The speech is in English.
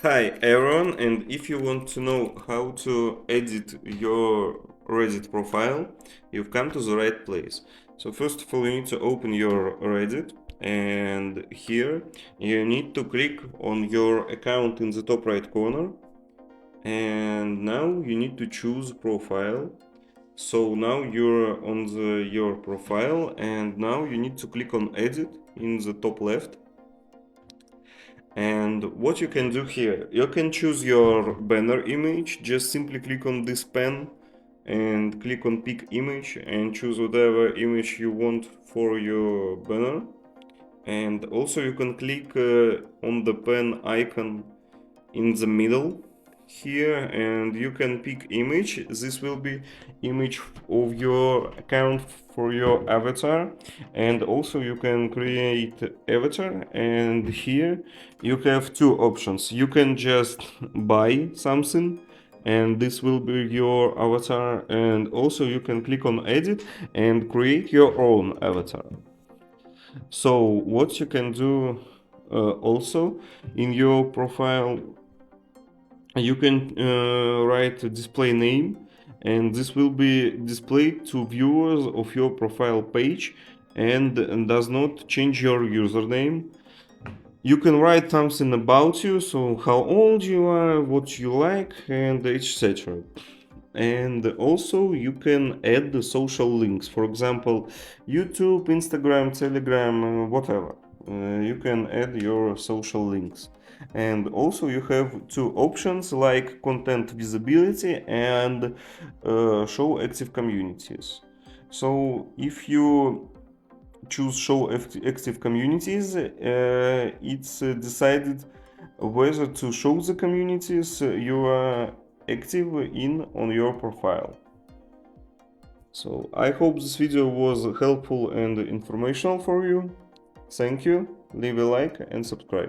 Hi everyone, and if you want to know how to edit your Reddit profile, you've come to the right place. So first of all, you need to open your Reddit, and here you need to click on your account in the top right corner, and now you need to choose profile. So now you're on your profile, and now you need to click on edit in the top left. And what you can do here, you can choose your banner image, just simply click on this pen and click on pick image and choose whatever image you want for your banner. And also you can click on the pen icon in the middle here, and you can pick image. This will be image of your account for your avatar, and also you can create avatar, and here you have two options. You can just buy something and this will be your avatar, and also you can click on edit and create your own avatar. So what you can do also in your profile, you can write a display name, and this will be displayed to viewers of your profile page and does not change your username. You can write something about you, so how old you are, what you like, and etc. And also you can add the social links, for example, YouTube, Instagram, Telegram, whatever. You can add your social links. And also you have two options like content visibility and show active communities. So if you choose show active communities, it's decided whether to show the communities you are active in on your profile. So I hope this video was helpful and informational for you. Thank you, leave a like and subscribe.